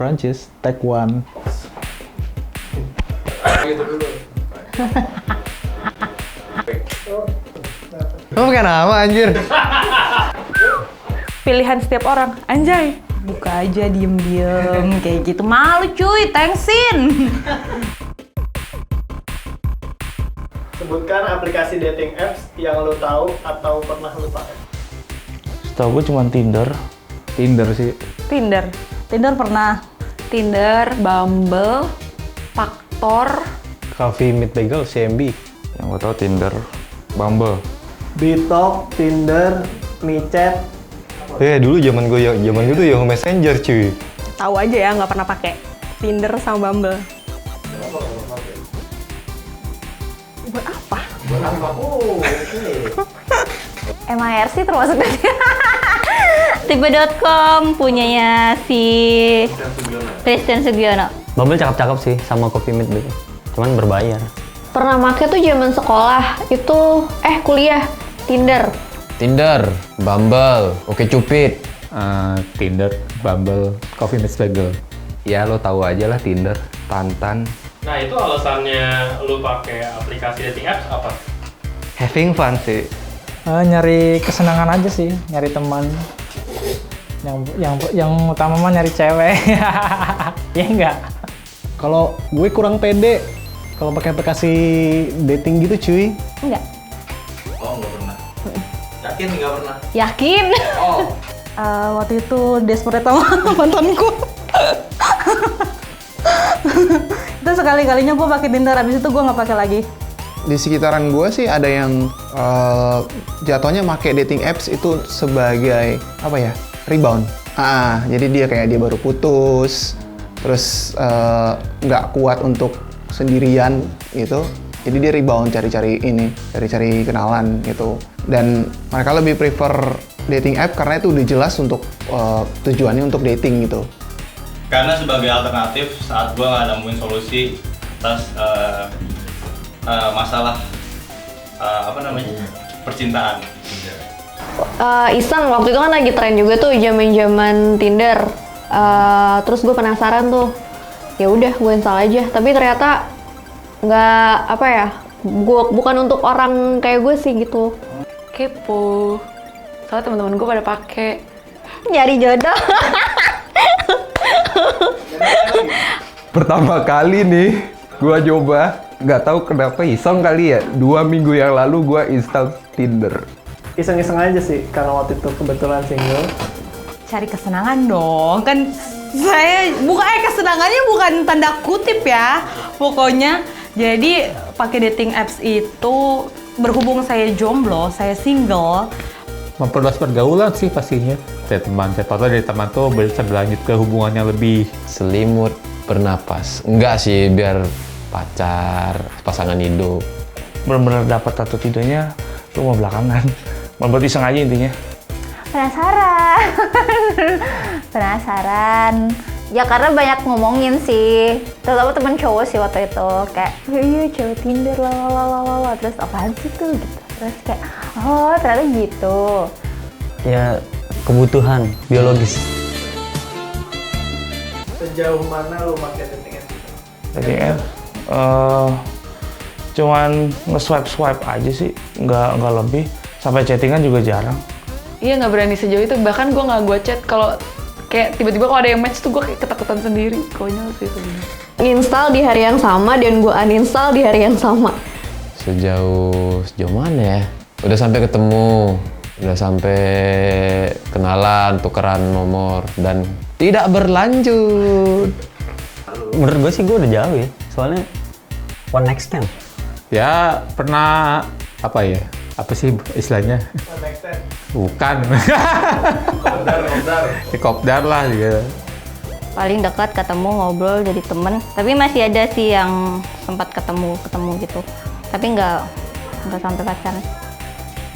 Francis, take one. Gitu dulu. Lo pakai nama anjir. Pilihan setiap orang, anjay. Buka aja diem-diem kayak gitu. Malu cuy, thanksin. Sebutkan aplikasi dating apps yang lo tahu atau pernah lo pakai. Setahu gue cuma Tinder. Tinder sih. Tinder pernah. Tinder, Bumble, Faktor, Coffee Meet Bagel, CMB. Yang gue tau Tinder, Bumble. Bitalk, Tinder, MiChat. Dulu zaman gue tuh Yahoo Messenger cuy. tahu aja ya, nggak pernah pakai Tinder sama Bumble. Buat apa? Oh, oke. MIRC termasuk dari tipe.com punyanya si Christian Sugiono. Bumble cakep-cakep sih sama Coffee Meet Bagel. Cuman berbayar. Pernah make tuh zaman sekolah, itu kuliah, Tinder. Tinder, Bumble, OkCupid. Tinder, Bumble, Coffee Meet Bagel. Ya lo tahu aja lah Tinder, Tantan. Nah itu alasannya lu pakai aplikasi dating apps apa? Having fun sih. Nyari kesenangan aja sih, nyari teman. Yang utama mah nyari cewek. Ya enggak. Kalau gue kurang pede kalau pakai aplikasi dating gitu cuy. Enggak. Oh, nggak pernah. Yakin nggak pernah? Yakin? Oh. Waktu itu desperate sama mantanku. Itu sekali-kalinya gue pakai Tinder, abis itu gue nggak pakai lagi. Di sekitaran gue sih ada yang jatuhnya make dating apps itu sebagai apa ya, rebound. Jadi dia baru putus, terus nggak kuat untuk sendirian gitu. Jadi dia rebound cari-cari kenalan gitu. Dan mereka lebih prefer dating app karena itu udah jelas untuk tujuannya untuk dating gitu. Karena sebagai alternatif saat gue nggak nemuin solusi atas masalah percintaan. Iseng waktu itu kan lagi tren juga tuh zaman Tinder. Terus gue penasaran tuh, ya udah gue install aja. Tapi ternyata nggak bukan untuk orang kayak gue sih gitu. Kepo. Soalnya teman-teman gue pada pakai. Nyari jodoh. Pertama kali nih gue coba, nggak tahu kenapa iseng kali ya. 2 minggu yang lalu gue install Tinder. Iseng-iseng aja sih, karena waktu itu kebetulan single. Cari kesenangan dong, kan saya kesenangannya bukan tanda kutip ya, pokoknya. Jadi pakai dating apps itu berhubung saya jomblo, saya single. Memperluas pergaulan sih pastinya. Saya dari teman tuh bisa berlanjut ke hubungan yang lebih. Selimut bernapas. Enggak sih, biar pacar, pasangan hidup. Bener-bener dapat atau tidaknya itu mau belakangan. Membuat iseng aja intinya. Penasaran. Ya karena banyak ngomongin sih, terutama temen cowok sih waktu itu kayak, iya cewek Tinder lalalala, terus apaan sih tuh gitu, terus kayak, oh ternyata gitu. Ya kebutuhan biologis. Sejauh mana lo pakai dating apps? Dating apps, cuman nge-swipe aja sih, nggak lebih. Sampai chattingan juga jarang. Iya, nggak berani sejauh itu. Bahkan gue nggak chat kalau kayak tiba-tiba kalau ada yang match tuh gue kayak ketakutan sendiri. Konyol sih sebenarnya. Install di hari yang sama dan gue uninstall di hari yang sama. Sejauh mana ya? Udah sampai ketemu, udah sampai kenalan, tukeran nomor, dan tidak berlanjut. Menurut gue sih gue udah jauh ya. Soalnya one night stand. Ya pernah apa sih istilahnya? Bukan. Kopdar lah gitu. Paling dekat ketemu ngobrol jadi temen, tapi masih ada sih yang sempat ketemu gitu, tapi nggak sampai pacaran.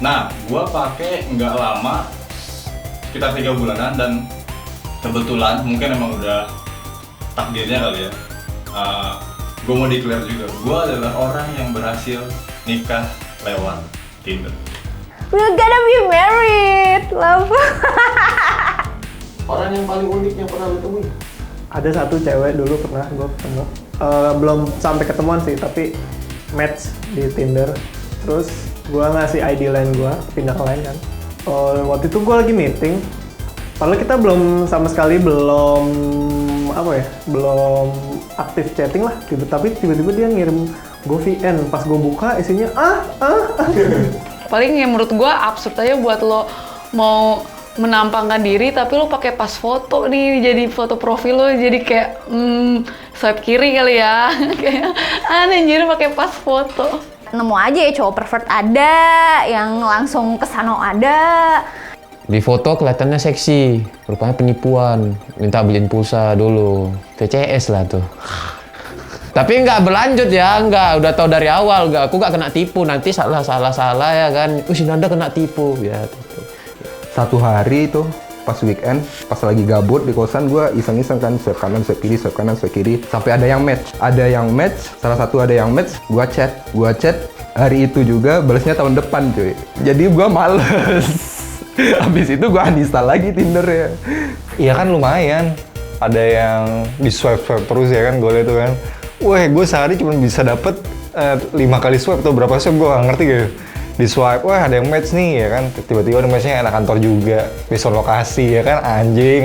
Nah, gue pakai nggak lama, sekitar 3 bulanan, dan kebetulan mungkin emang udah takdirnya kali ya. Gue mau declare juga, gue adalah orang yang berhasil nikah lewat Tinder. We're gonna be married, love. Orang yang paling unik yang pernah lo temuin? Ada satu cewek dulu pernah gue ketemu, belum sampai ketemuan sih, tapi match di Tinder. Terus gue ngasih ID line gue, pindah ke line kan. Waktu itu gue lagi meeting, padahal kita belum sama sekali belum aktif chatting lah. Tapi tiba-tiba dia ngirim gue VN, pas gue buka isinya Paling yang menurut gue absurd aja buat lo mau menampangkan diri tapi lo pakai pas foto nih, jadi foto profil lo jadi kayak swipe kiri kali ya. Kayak aneh anjir pakai pas foto. Nemu aja ya cowok pervert ada, yang langsung kesana ada. Di foto kelihatannya seksi, rupanya penipuan. Minta beliin pulsa dulu, TCS lah tuh. Tapi nggak berlanjut ya, udah tahu dari awal, aku nggak kena tipu, nanti salah ya kan. Si Nanda kena tipu ya. Satu hari itu pas weekend, pas lagi gabut di kosan, gue iseng-iseng kan, swipe kanan, swipe kiri, swipe kanan, swipe kiri, sampai ada yang match, salah satu ada yang match, gue chat, hari itu juga balasnya tahun depan cuy, jadi gue males. Habis itu gue uninstall lagi Tinder ya. Iya kan lumayan, ada yang di swipe terus ya kan, gue liat tuh kan, wah gue sehari cuma bisa dapet 5 kali swipe atau berapa swipe, gue gak ngerti gitu. Di swipe, wah ada yang match nih ya kan, tiba-tiba ada matchnya anak kantor juga, besok lokasi ya kan, anjing.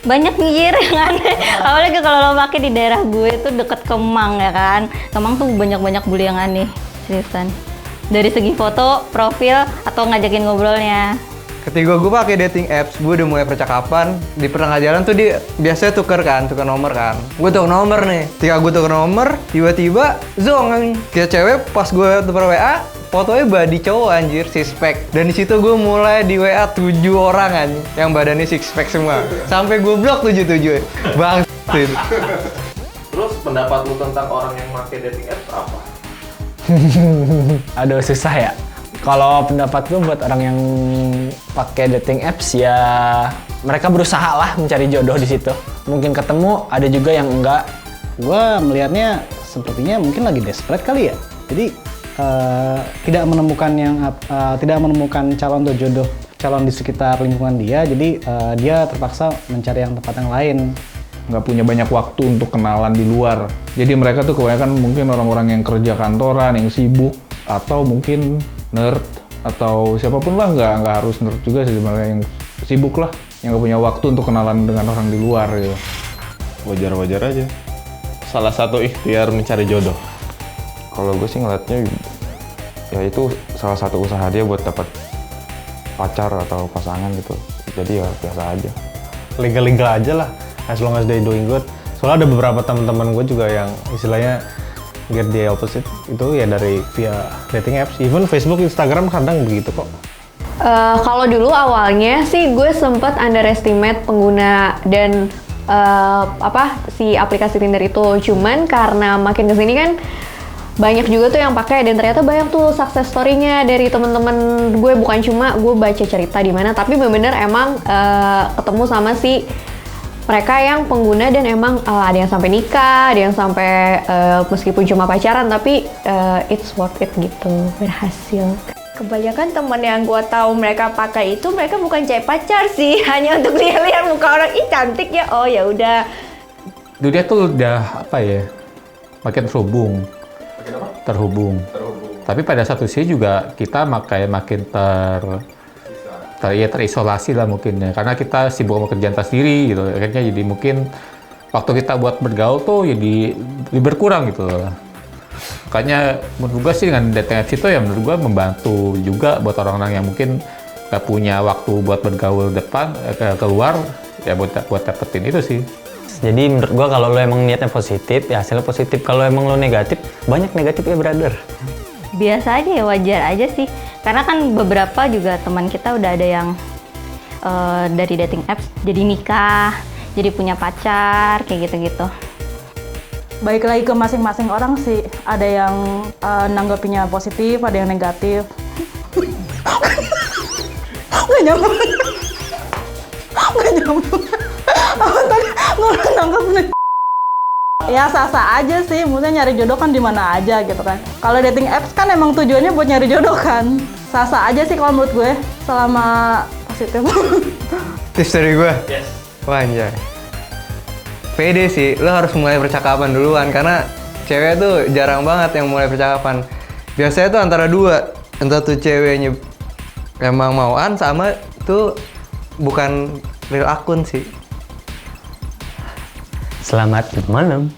Banyak nih yang aneh, apalagi kalau lo pakai di daerah gue tuh deket Kemang ya kan. Kemang tuh banyak bully yang aneh, seriusan. Dari segi foto, profil, atau ngajakin ngobrolnya. Ketika gue pakai dating apps, gue udah mulai percakapan. Di pertengah jalan tuh dia biasanya tukar nomor kan. Gue tuker nomor nih. Ketika gue tuker nomor, tiba-tiba zong kayak cewek pas gue tuker WA, fotonya body cowok anjir, six pack. Dan di situ gue mulai di WA 7 orang kan, yang badannya six pack semua. Sampai gue blok 7 bang. Terus pendapat lu tentang orang yang pakai dating apps apa? Aduh susah ya. Kalau pendapat gue buat orang yang pakai dating apps ya mereka berusaha lah mencari jodoh di situ. Mungkin ketemu, ada juga yang enggak. Gue melihatnya sepertinya mungkin lagi desperate kali ya. Jadi tidak menemukan calon atau jodoh, calon di sekitar lingkungan dia. Jadi dia terpaksa mencari yang tempat yang lain. Nggak punya banyak waktu untuk kenalan di luar. Jadi mereka tuh kebanyakan mungkin orang-orang yang kerja kantoran, yang sibuk, atau mungkin nerd atau siapapun lah, nggak harus nerd juga sih sebenarnya, yang sibuk lah, yang nggak punya waktu untuk kenalan dengan orang di luar gitu. Wajar-wajar aja. Salah satu ikhtiar mencari jodoh. Kalau gue sih ngeliatnya ya itu salah satu usaha dia buat dapat pacar atau pasangan gitu. Jadi ya biasa aja. Legal aja lah, as long as they doing good. Soalnya ada beberapa teman-teman gue juga yang istilahnya get the opposite itu ya dari via dating apps, even Facebook, Instagram kadang begitu kok. Kalau dulu awalnya sih gue sempat underestimate pengguna dan si aplikasi Tinder itu. Cuman karena makin kesini kan banyak juga tuh yang pakai, dan ternyata banyak tuh success story-nya dari teman-teman gue. Bukan cuma gue baca cerita di mana, tapi bener-bener emang ketemu sama si mereka yang pengguna, dan emang ada yang sampai nikah, ada yang sampai meskipun cuma pacaran tapi it's worth it gitu, berhasil. Kebanyakan teman yang gue tahu mereka pakai itu, mereka bukan cari pacar sih, hanya untuk lihat muka orang, ih cantik ya, oh ya udah. Dia tuh udah apa ya, makin terhubung. Tapi pada satu sisi juga kita makin terisolasi lah mungkin ya, karena kita sibuk sama kerjaan sendiri gitu, akhirnya jadi mungkin waktu kita buat bergaul tuh jadi berkurang gitu. Makanya menurut gue sih dengan dating apps itu ya menurut gue membantu juga buat orang-orang yang mungkin gak punya waktu buat bergaul keluar ya, buat dapetin itu sih. Jadi menurut gue kalau lo emang niatnya positif ya hasilnya positif, kalau emang lo negatif banyak negatif ya brother. Biasa aja ya, wajar aja sih. Karena kan beberapa juga teman kita udah ada yang dari dating apps jadi nikah, jadi punya pacar, kayak gitu-gitu. Baik lagi ke masing-masing orang sih. Ada yang nanggapinnya positif, ada yang negatif. Nggak nyambung. Tadi nanggapin. Ya sah-sah aja sih, maksudnya nyari jodoh kan di mana aja gitu kan. Kalau dating apps kan emang tujuannya buat nyari jodoh kan. Sah-sah aja sih kalau menurut gue, selama positif. Tips dari gue, Wah anjay. Pede sih, lo harus mulai percakapan duluan karena cewek tuh jarang banget yang mulai percakapan. Biasanya tuh antara dua, entah tuh ceweknya emang mauan sama tuh bukan real akun sih. Selamat malam.